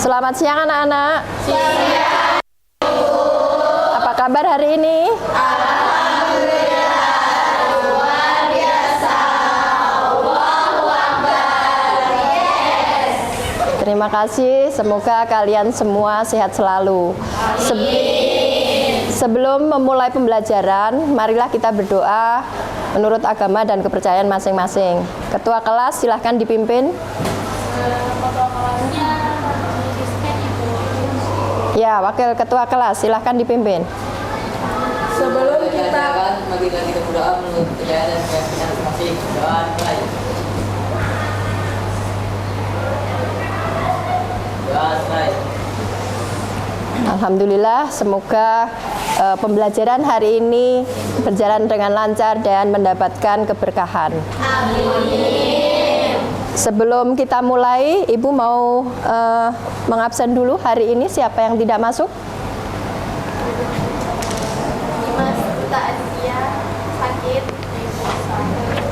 Selamat siang anak-anak. Siang. Apa kabar hari ini? Alhamdulillah, luar biasa. Allahu Akbar. Yes. Terima kasih, semoga kalian semua sehat selalu. Sebelum memulai pembelajaran, marilah kita berdoa menurut agama dan kepercayaan masing-masing. Ketua kelas silahkan dipimpin. Ya, wakil ketua kelas silahkan dipimpin. Sebelum kita berdoa menurut kepercayaan dan keyakinan masing-masing. Doa dimulai. Doa selesai. Alhamdulillah, semoga pembelajaran hari ini berjalan dengan lancar dan mendapatkan keberkahan. Amin. Sebelum kita mulai, Ibu mau mengabsen dulu hari ini siapa yang tidak masuk? Dimas Ta'azia sakit.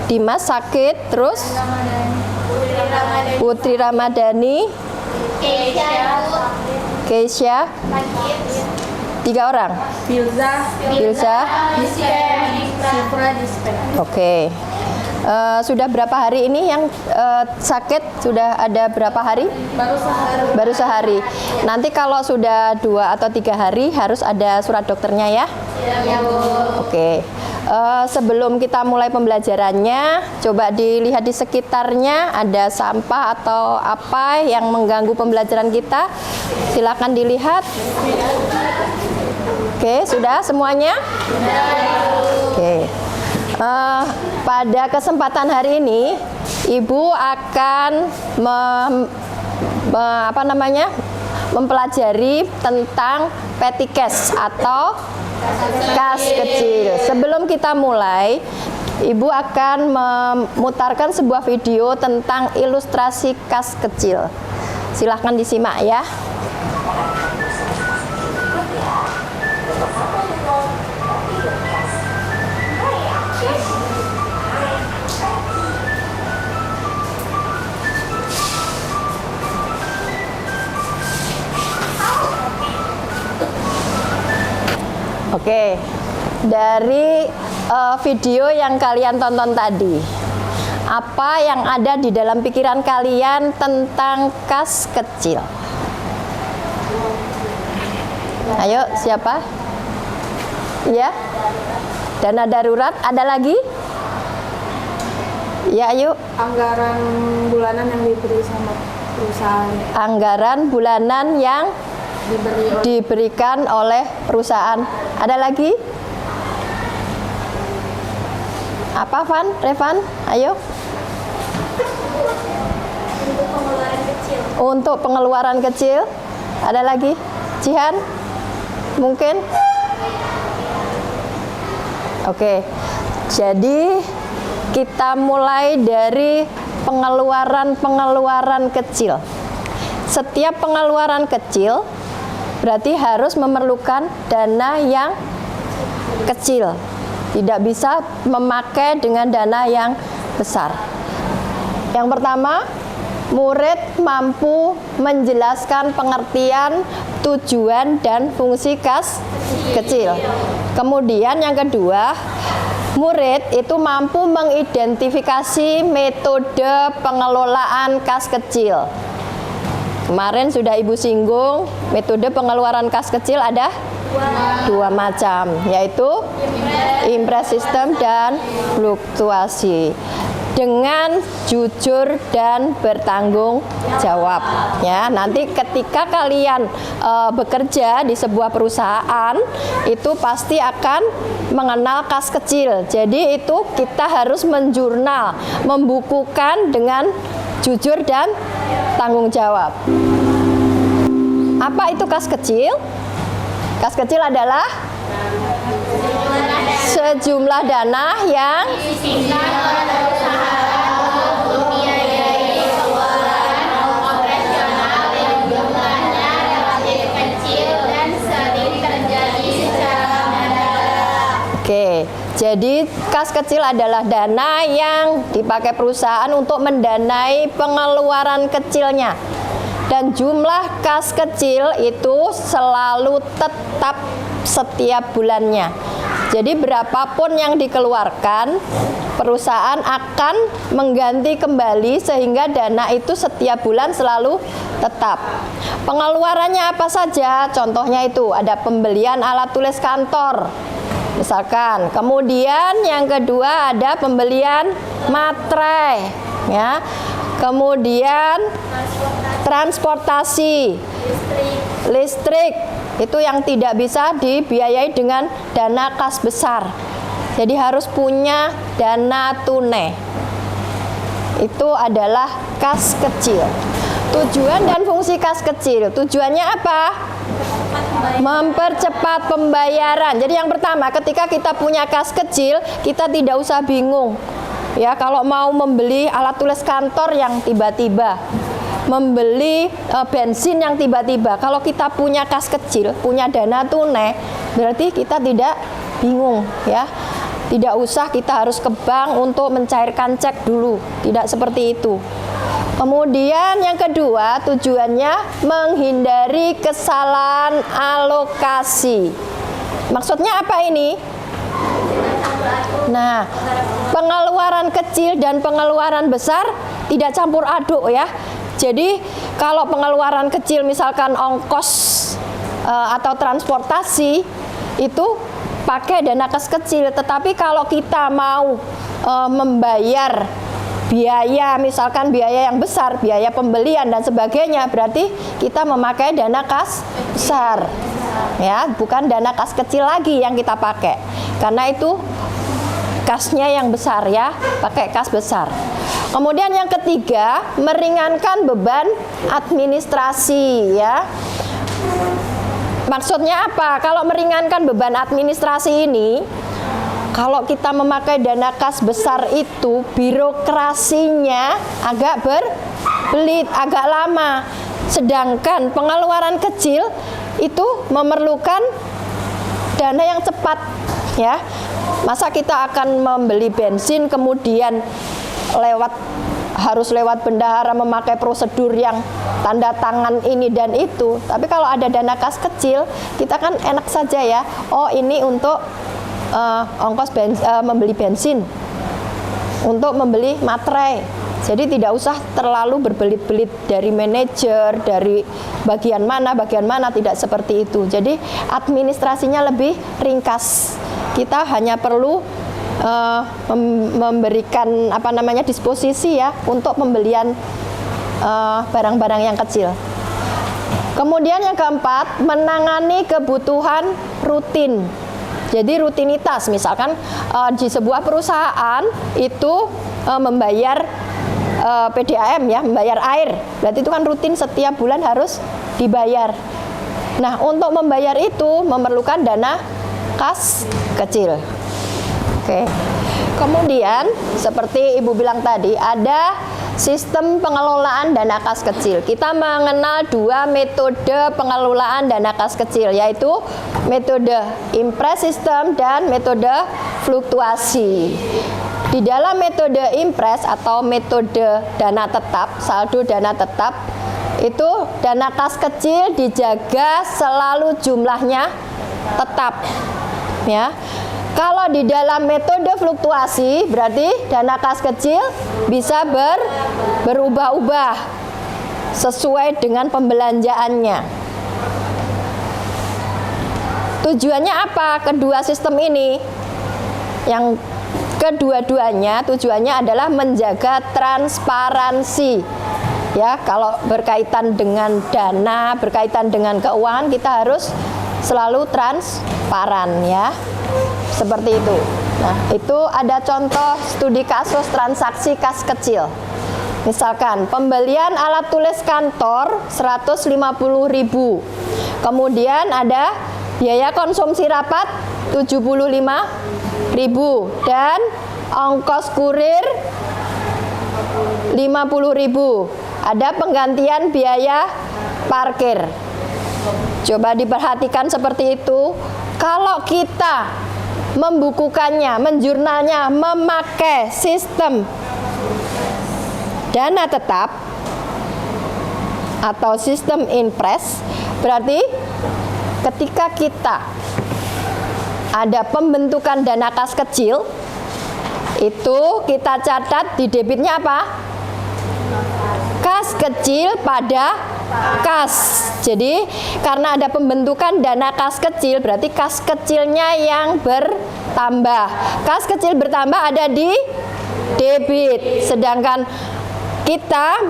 Dimas sakit, terus Putri Ramadhani, Keisha, sakit. 3 orang. Filza, Sifra Dispen. Oke. Sudah berapa hari ini yang sakit? Sudah ada berapa hari? Baru sehari. Nanti kalau sudah 2 atau 3 hari harus ada surat dokternya ya. Ya, Bu. Oke. Sebelum kita mulai pembelajarannya, coba dilihat di sekitarnya ada sampah atau apa yang mengganggu pembelajaran kita. Silakan dilihat. Oke, sudah semuanya? Oke. Pada kesempatan hari ini, Ibu akan mempelajari tentang petty cash atau kas kecil. Sebelum kita mulai, Ibu akan memutarkan sebuah video tentang ilustrasi kas kecil. Silahkan disimak ya. Oke, dari video yang kalian tonton tadi, apa yang ada di dalam pikiran kalian tentang kas kecil? Ayo, siapa? Ya, dana darurat, ada lagi? Ya, ayo. anggaran bulanan yang diberi sama perusahaan. Anggaran bulanan yang diberikan oleh perusahaan. Ada lagi? Apa, Van? Revan? Ayo. Untuk pengeluaran kecil. Untuk pengeluaran kecil. Ada lagi? Jihan? Mungkin? Oke. Jadi kita mulai dari pengeluaran kecil. Setiap pengeluaran kecil berarti harus memerlukan dana yang kecil. Tidak bisa memakai dengan dana yang besar. Yang pertama, murid mampu menjelaskan pengertian, tujuan, dan fungsi kas kecil. Kemudian yang kedua, murid itu mampu mengidentifikasi metode pengelolaan kas kecil. Kemarin sudah Ibu singgung, metode pengeluaran kas kecil ada 2 macam, yaitu impress system dan fluktuasi. Dengan jujur dan bertanggung jawab. Ya, nanti ketika kalian bekerja di sebuah perusahaan, itu pasti akan mengenal kas kecil. Jadi itu kita harus menjurnal, membukukan dengan jujur dan tanggung jawab. Apa itu kas kecil? Kas kecil adalah sejumlah dana yang Oke, jadi kas kecil adalah dana yang dipakai perusahaan untuk mendanai pengeluaran kecilnya. Dan jumlah kas kecil itu selalu tetap setiap bulannya. Jadi berapapun yang dikeluarkan, perusahaan akan mengganti kembali sehingga dana itu setiap bulan selalu tetap. Pengeluarannya apa saja? Contohnya itu ada pembelian alat tulis kantor, misalkan. Kemudian yang kedua ada pembelian materai, ya. Kemudian transportasi, listrik. Itu yang tidak bisa dibiayai dengan dana kas besar. Jadi harus punya dana tunai. Itu adalah kas kecil. Tujuan dan fungsi kas kecil. Tujuannya apa? Mempercepat pembayaran. Jadi yang pertama, ketika kita punya kas kecil, kita tidak usah bingung. Ya, kalau mau membeli alat tulis kantor yang tiba-tiba, membeli bensin yang tiba-tiba. Kalau kita punya kas kecil, punya dana tunai, berarti kita tidak bingung, ya. Tidak usah kita harus ke bank untuk mencairkan cek dulu. Tidak seperti itu. Kemudian yang kedua, tujuannya menghindari kesalahan alokasi. Maksudnya apa ini? Nah, pengeluaran kecil dan pengeluaran besar tidak campur aduk, ya. Jadi kalau pengeluaran kecil misalkan ongkos atau transportasi itu pakai dana kas kecil, tetapi kalau kita mau membayar biaya, misalkan biaya yang besar, biaya pembelian dan sebagainya, berarti kita memakai dana kas besar, ya, bukan dana kas kecil lagi yang kita pakai, karena itu kasnya yang besar, ya, pakai kas besar. Kemudian yang ketiga, meringankan beban administrasi, ya. Maksudnya apa? Kalau meringankan beban administrasi ini, kalau kita memakai dana kas besar itu, birokrasinya agak berbelit, agak lama. Sedangkan pengeluaran kecil itu memerlukan dana yang cepat, ya. Masa kita akan membeli bensin kemudian harus lewat bendahara, memakai prosedur yang tanda tangan ini dan itu. Tapi kalau ada dana kas kecil, kita kan enak saja, ya. Oh, ini untuk ongkos membeli bensin, untuk membeli materai. Jadi tidak usah terlalu berbelit-belit dari manajer, dari bagian mana, tidak seperti itu. Jadi administrasinya lebih ringkas. Kita hanya perlu memberikan disposisi, ya, untuk pembelian barang-barang yang kecil. Kemudian yang keempat, menangani kebutuhan rutin. Jadi rutinitas, misalkan di sebuah perusahaan itu membayar PDAM, ya, membayar air. Berarti itu kan rutin, setiap bulan harus dibayar. Nah, untuk membayar itu memerlukan dana kas kecil. Oke. Kemudian seperti Ibu bilang tadi, ada sistem pengelolaan dana kas kecil. Kita mengenal dua metode pengelolaan dana kas kecil, yaitu metode impress system dan metode fluktuasi. Di dalam metode impress atau metode dana tetap, saldo dana tetap, itu dana kas kecil dijaga selalu jumlahnya tetap, ya. Kalau di dalam metode fluktuasi, berarti dana kas kecil bisa berubah-ubah sesuai dengan pembelanjaannya. Tujuannya apa kedua sistem ini? Yang kedua-duanya tujuannya adalah menjaga transparansi. Ya, kalau berkaitan dengan dana, berkaitan dengan keuangan, kita harus selalu transparan, ya. Seperti itu. Nah, itu ada contoh studi kasus transaksi kas kecil. Misalkan pembelian alat tulis kantor 150.000. Kemudian ada biaya konsumsi rapat 75.000 dan ongkos kurir 50.000. Ada penggantian biaya parkir. Coba diperhatikan seperti itu. Kalau kita membukukannya, menjurnalnya memakai sistem dana tetap, atau sistem impres, berarti ketika kita ada pembentukan dana kas kecil, itu kita catat di debitnya apa? Kas kecil pada kas. Jadi karena ada pembentukan dana kas kecil, berarti kas kecilnya yang bertambah. Kas kecil bertambah ada di debit, sedangkan kita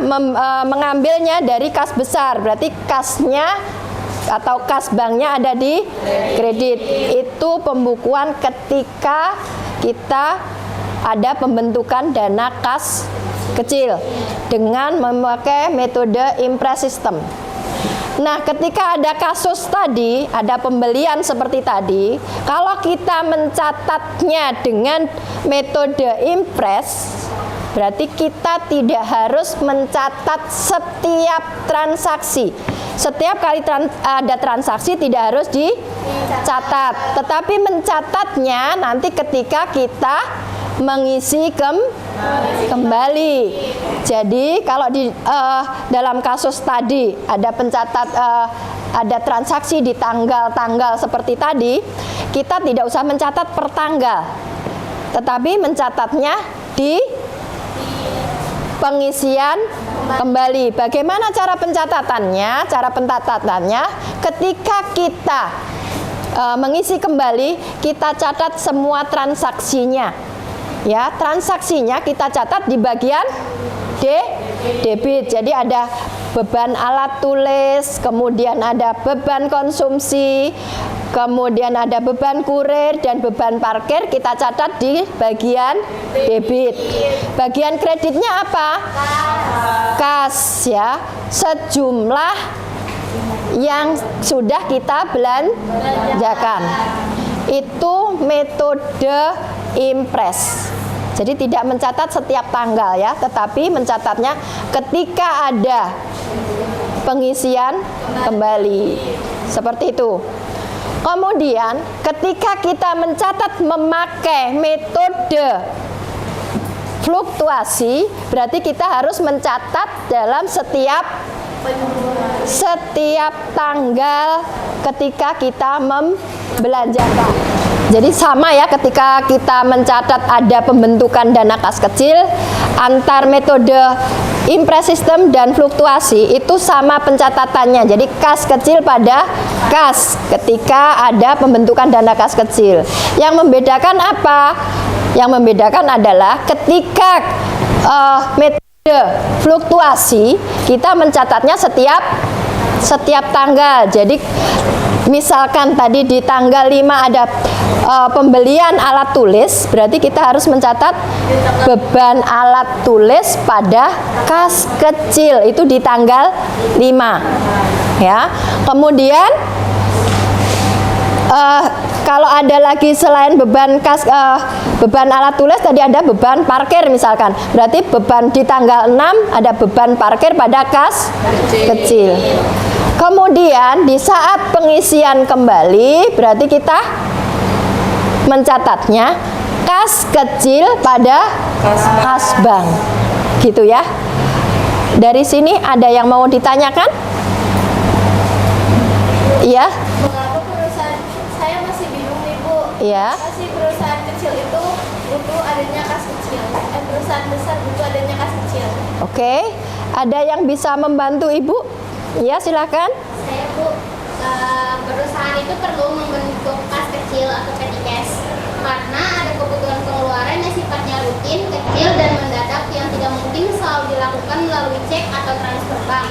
mengambilnya dari kas besar, berarti kasnya atau kas banknya ada di kredit. Itu pembukuan ketika kita ada pembentukan dana kas kecil dengan memakai metode impres system. Nah, ketika ada kasus tadi, ada pembelian seperti tadi, kalau kita mencatatnya dengan metode impres, berarti kita tidak harus mencatat setiap transaksi. Setiap kali ada transaksi tidak harus dicatat, tetapi mencatatnya nanti ketika kita mengisi kembali. Jadi kalau di dalam kasus tadi ada ada transaksi di tanggal-tanggal seperti tadi, kita tidak usah mencatat per tanggal, tetapi mencatatnya di pengisian kembali. Bagaimana cara pencatatannya? Cara pencatatannya ketika kita mengisi kembali, kita catat semua transaksinya. Ya, transaksinya kita catat di bagian debit. Jadi ada beban alat tulis, kemudian ada beban konsumsi, kemudian ada beban kurir dan beban parkir, kita catat di bagian debit. Bagian kreditnya apa? Kas, ya. Sejumlah yang sudah kita belanjakan. Itu metode impres. Jadi tidak mencatat setiap tanggal ya, tetapi mencatatnya ketika ada pengisian kembali. Seperti itu. Kemudian ketika kita mencatat memakai metode fluktuasi, berarti kita harus mencatat dalam setiap tanggal ketika kita membelanjakan. Jadi sama ya, ketika kita mencatat ada pembentukan dana kas kecil, antar metode impres system dan fluktuasi itu sama pencatatannya. Jadi kas kecil pada kas ketika ada pembentukan dana kas kecil. Yang membedakan apa? Yang membedakan adalah ketika metode fluktuasi kita mencatatnya setiap tanggal. Jadi misalkan tadi di tanggal 5 ada pembelian alat tulis, berarti kita harus mencatat beban alat tulis pada kas kecil itu di tanggal 5 ya. Kemudian kalau ada lagi selain beban alat tulis, tadi ada beban parkir misalkan, berarti beban di tanggal 6 ada beban parkir pada kas kecil. Kemudian di saat pengisian kembali, berarti kita mencatatnya kas kecil pada kas bank, gitu ya. Dari sini ada yang mau ditanyakan? Iya. Mengapa perusahaan, saya masih bingung nih Bu. Iya. Masih perusahaan kecil itu butuh adanya kas kecil, perusahaan besar butuh adanya kas kecil. Oke, ada yang bisa membantu Ibu? Iya, silakan. Saya Bu, perusahaan itu perlu membentuk kas kecil atau petty cash karena ada kebutuhan pengeluaran yang sifatnya rutin, kecil dan mendadak yang tidak mungkin selalu dilakukan melalui cek atau transfer bank.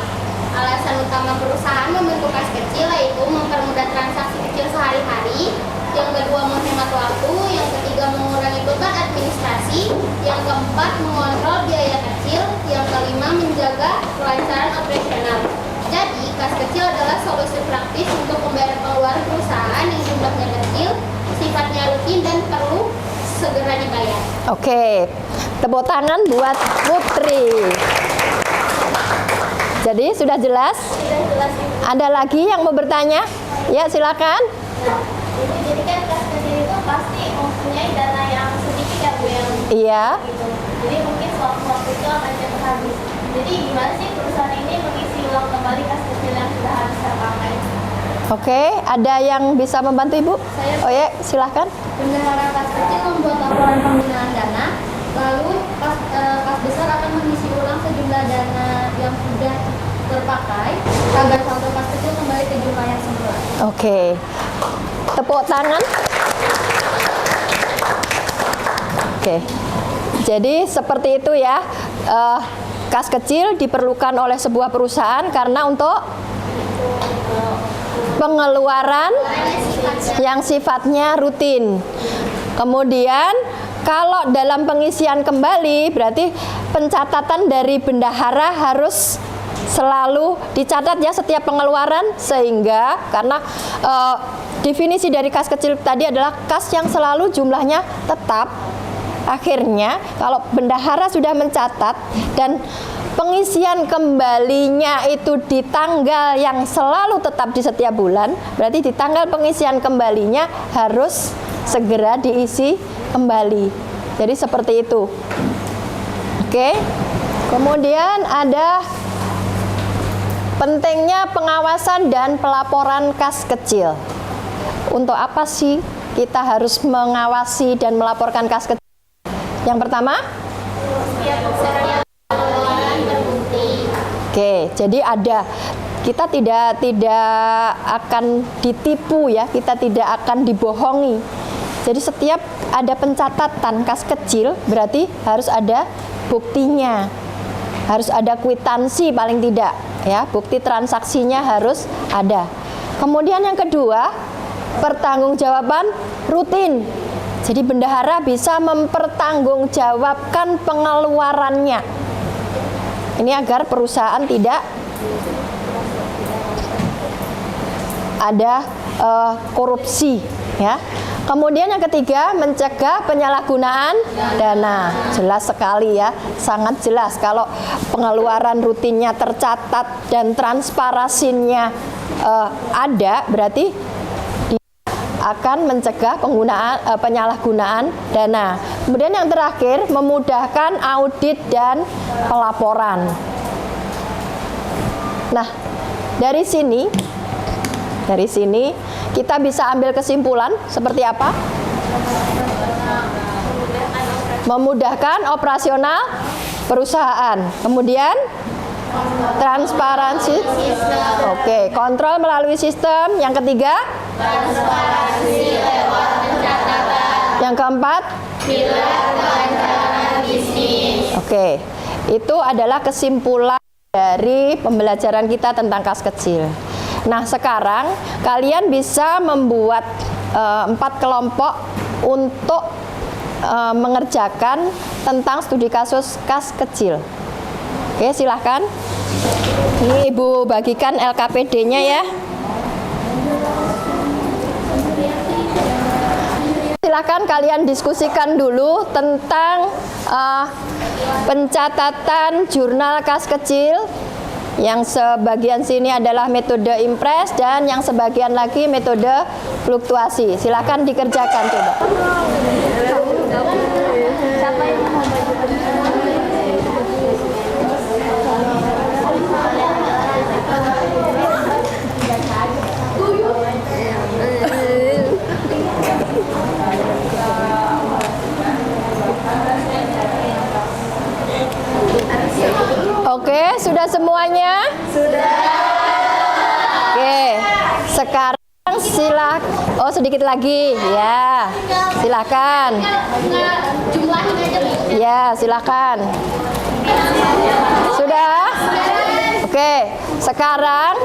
Alasan utama perusahaan membentuk kas kecil yaitu mempermudah transaksi kecil sehari-hari, yang kedua menghemat waktu, yang ketiga mengurangi beban administrasi, yang keempat mengontrol biaya kecil, yang kelima menjaga kelancaran operasional. Jadi, kas kecil adalah solusi praktis untuk pembayaran pengeluaran perusahaan yang jumlahnya kecil, sifatnya rutin dan perlu segera dibayar. Oke, tepuk tangan buat Putri. Jadi sudah jelas? Sudah jelas Ibu. Ada lagi yang mau bertanya? Ya, silakan. Nah, jadi kan kas kecil itu pasti mempunyai dana yang sedikit ya Bu yang Iya. gitu. Jadi mungkin waktu itu akan cepat habis. Jadi gimana sih perusahaan ini mengisi diulang kembali kas kecil yang sudah habis terpakai. Oke, ada yang bisa membantu Ibu? Oh ya, silahkan. Bendahara kas kecil membuat laporan penggunaan dana, lalu kas besar akan mengisi ulang sejumlah dana yang sudah terpakai agar saldo kas kecil kembali ke jumlah yang semula. Oke, tepuk tangan. Oke, jadi seperti itu ya. Kas kecil diperlukan oleh sebuah perusahaan karena untuk pengeluaran yang sifatnya rutin. Kemudian kalau dalam pengisian kembali berarti pencatatan dari bendahara harus selalu dicatat ya setiap pengeluaran, sehingga karena definisi dari kas kecil tadi adalah kas yang selalu jumlahnya tetap. Akhirnya kalau bendahara sudah mencatat dan pengisian kembalinya itu di tanggal yang selalu tetap di setiap bulan, berarti di tanggal pengisian kembalinya harus segera diisi kembali. Jadi seperti itu. Oke. Kemudian ada pentingnya pengawasan dan pelaporan kas kecil. Untuk apa sih kita harus mengawasi dan melaporkan kas kecil? Yang pertama, oke, jadi kita tidak akan ditipu ya, kita tidak akan dibohongi. Jadi setiap ada pencatatan kas kecil berarti harus ada buktinya, harus ada kwitansi paling tidak ya, bukti transaksinya harus ada. Kemudian yang kedua, pertanggungjawaban rutin. Jadi bendahara bisa mempertanggungjawabkan pengeluarannya. Ini agar perusahaan tidak ada korupsi ya. Kemudian yang ketiga, mencegah penyalahgunaan dana. Jelas sekali ya, sangat jelas kalau pengeluaran rutinnya tercatat dan transparansinya ada, berarti akan mencegah penyalahgunaan dana. Kemudian yang terakhir, memudahkan audit dan pelaporan. Nah, dari sini kita bisa ambil kesimpulan seperti apa? Memudahkan operasional perusahaan. Kemudian transparansi. Oke, kontrol melalui sistem. Yang ketiga, transparansi lewat pencatatan. Yang keempat, pilar kelancaran bisnis. Oke, itu adalah kesimpulan dari pembelajaran kita tentang kas kecil. Nah, sekarang kalian bisa membuat 4 kelompok untuk mengerjakan tentang studi kasus kas kecil. Oke, silahkan. Ini Ibu bagikan LKPD-nya ya. Silahkan kalian diskusikan dulu tentang pencatatan jurnal kas kecil. Yang sebagian sini adalah metode impres dan yang sebagian lagi metode fluktuasi. Silahkan dikerjakan coba. Oke, sudah semuanya? Sudah. Oke, sekarang oh sedikit lagi, ya. Silakan. Ya, silakan. Sudah? Oke, sekarang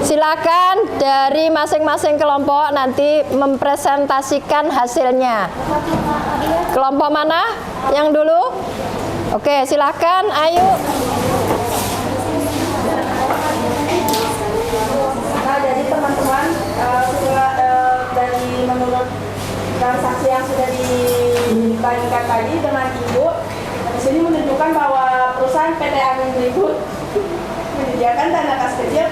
silakan dari masing-masing kelompok nanti mempresentasikan hasilnya. Kelompok mana? Yang dulu? Oke, silakan, ayo. Nah, jadi teman-teman, dari menurut transaksi yang sudah dibagikan tadi dengan Ibu, di sini menunjukkan bahwa perusahaan PT Amin Tribut menyediakan dana kas kecil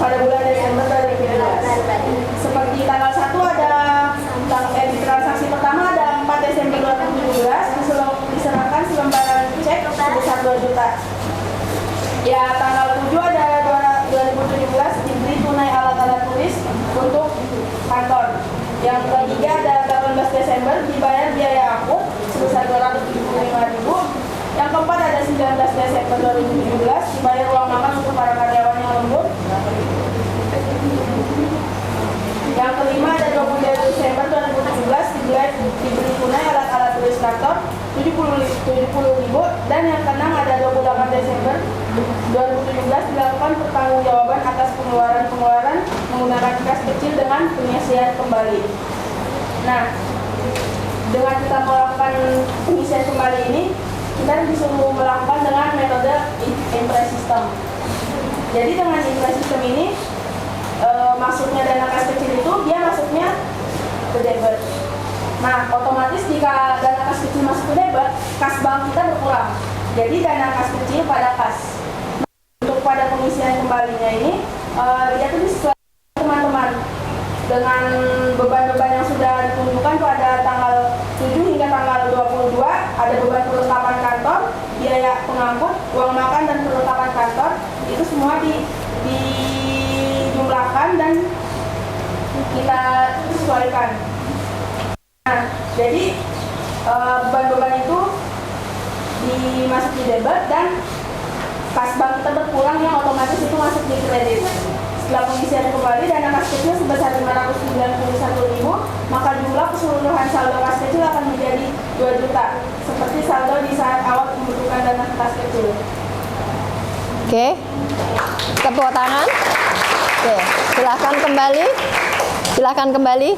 pada bulan Desember 2017. Seperti tanggal 1 ada di transaksi pertama ada 4 Desember 2017 diserahkan selembaran cek sebesar 2 juta. Ya, tanggal ketujuh ada 2017 diberi tunai alat-alat tulis untuk kantor. Yang ketiga ada 18 Desember dibayar biaya akut sebesar 275.000. Yang keempat ada 19 Desember 2017 dibayar uang makan untuk para karyawan yang lembur. Yang kelima ada 20 Desember 2017 diberi tunai alat-alat tulis kantor 70.000. Dan yang keenam ada 28 Desember 2017 dilakukan pertanggungjawaban atas pengeluaran menggunakan kas kecil dengan pengisian kembali. Nah, dengan kita melakukan pengisian kembali ini, kita disuruh melakukan dengan metode impress system. Jadi dengan impress system ini masuknya dana kas kecil itu dia masuknya ke debit. Nah, otomatis jika dana kas kecil masuk ke debit, kas bank kita berkurang. Jadi dana kas kecil pada kas. Untuk pada pengisian kembalinya ini, dia tuh disesuaikan teman-teman dengan beban-beban yang sudah ditunjukkan pada tanggal 7 hingga tanggal 22. Ada beban perlengkapan kantor, biaya pengangkut, uang makan dan perlengkapan kantor, itu semua dijumlahkan dan kita sesuaikan. Nah, jadi beban-beban itu dimasuk di debit dan kas bank kita berkurang yang otomatis itu masuk di kredit. Setelah pengisian kembali dana kas kecil sebesar 591.000, maka jumlah keseluruhan saldo kas kecil akan menjadi 2 juta, seperti saldo di saat awal membutuhkan dana kas kecil. Oke, tepuk tangan. Oke, silahkan kembali. Silahkan kembali.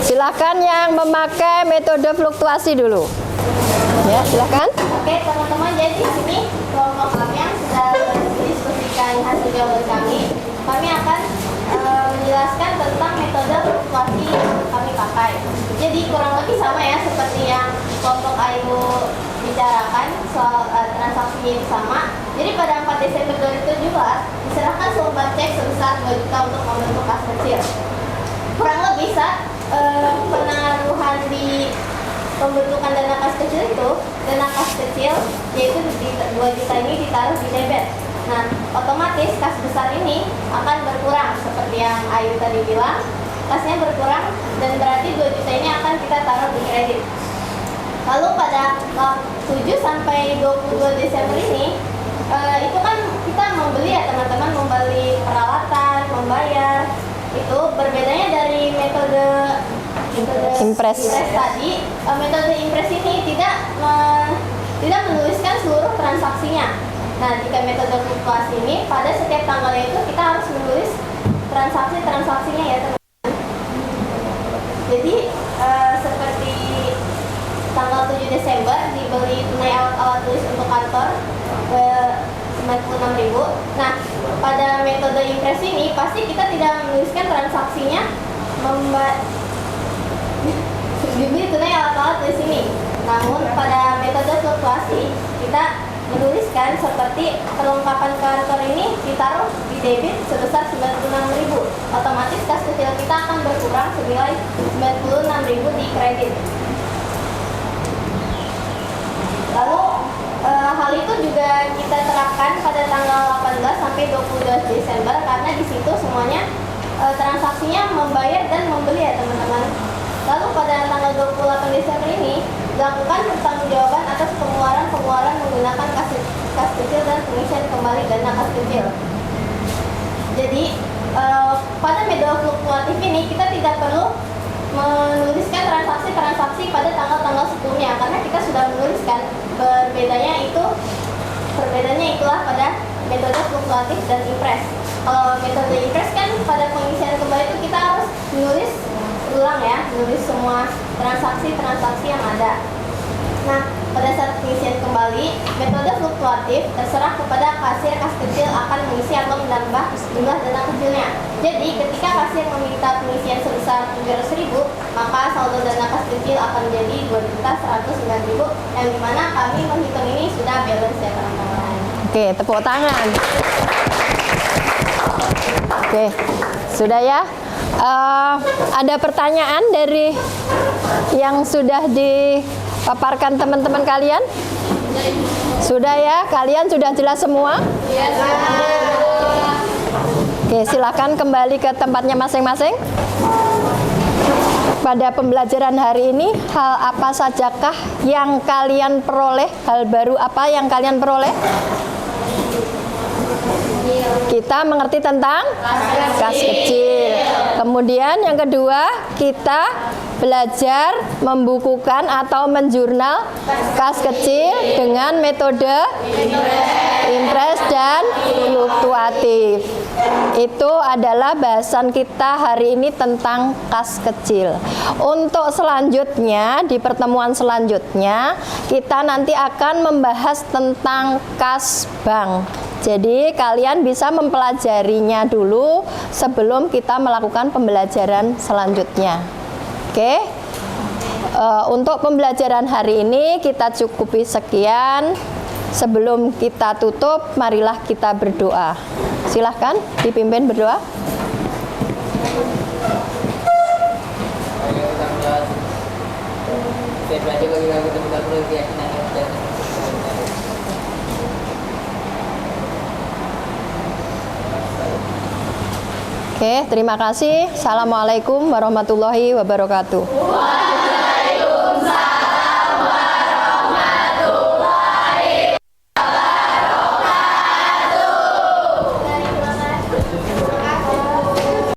Silahkan yang memakai metode fluktuasi dulu. Ya, silahkan. Oke teman-teman, jadi di sini kelompok kami yang sudah mendiskusikan hasil jawaban kami akan menjelaskan tentang metode fluktuasi yang kami pakai. Jadi kurang lebih sama ya seperti yang kelompok Ayu bicarakan soal transaksinya itu sama. Jadi pada 4 Desember 2017 diserahkan sumber cek sebesar 2 juta untuk membentuk kas kecil. Kurang lebih saat penaruhan di pembentukan dana kas kecil itu, dana kas kecil yaitu 2 juta ini ditaruh di debit. Nah, otomatis kas besar ini akan berkurang seperti yang Ayu tadi bilang, kasnya berkurang dan berarti 2 juta ini akan kita taruh di kredit. Lalu pada 7 sampai 22 Desember ini itu kan kita membeli ya teman-teman, membeli peralatan, membayar. Itu berbedanya dari metode Impress tadi. Metode impress ini tidak menuliskan seluruh transaksinya. Nah, jika metode fluktuasi ini pada setiap tanggalnya itu kita harus menulis transaksinya ya teman-teman. Jadi seperti tanggal 7 Desember dibeli tunai alat-alat tulis untuk kantor 96.000. Nah, pada metode impress ini pasti kita tidak menuliskan transaksinya dibeli tunai alat-alat tulis ini. Namun pada metode fluktuasi kita menuliskan seperti perlengkapan kantor ini ditaruh di debit sebesar 96.000. Otomatis kas kecil kita akan berkurang senilai 96.000 di kredit. Lalu hal itu juga kita terapkan pada tanggal 18 sampai 22 Desember karena di situ semuanya transaksinya membayar dan membeli ya teman-teman. Lalu pada tanggal 28 Desember ini dilakukan pertanggungjawaban atas pengeluaran menggunakan kas kecil dan pengisian kembali dana kas kecil. Jadi pada metode fluktuatif ini kita tidak perlu menuliskan transaksi pada tanggal-tanggal sebelumnya karena kita sudah menuliskan. Perbedaannya itulah pada metode fluktuatif dan impress. Kalau metode impress kan pada pengisian kembali itu kita harus menulis ulang ya, menulis semua transaksi yang ada. Nah, pada saat pengisian kembali, metode fluktuatif terserah kepada kasir kas kecil akan mengisi atau menambah jumlah dana kecilnya. Jadi, ketika kasir meminta pengisian sebesar 700.000, maka saldo dana kas kecil akan menjadi 2.109.000, yang dimana kami menghitung ini sudah balance ya teman-teman. Oke, tepuk tangan. Oke, sudah ya. Ada pertanyaan dari yang sudah dipaparkan teman-teman kalian? Sudah ya, kalian sudah jelas semua? Oke, silakan kembali ke tempatnya masing-masing. Pada pembelajaran hari ini, hal apa sajakah yang kalian peroleh? Hal baru apa yang kalian peroleh? Kita mengerti tentang kas kecil. Kemudian yang kedua, kita belajar membukukan atau menjurnal kas kecil dengan metode impres dan fluktuatif. Itu adalah bahasan kita hari ini tentang kas kecil. Untuk selanjutnya, di pertemuan selanjutnya, kita nanti akan membahas tentang kas bank. Jadi kalian bisa mempelajarinya dulu sebelum kita melakukan pembelajaran selanjutnya. Oke, untuk pembelajaran hari ini kita cukupi sekian. Sebelum kita tutup, marilah kita berdoa. Silahkan dipimpin berdoa. Oke, terima kasih. Assalamualaikum warahmatullahi wabarakatuh.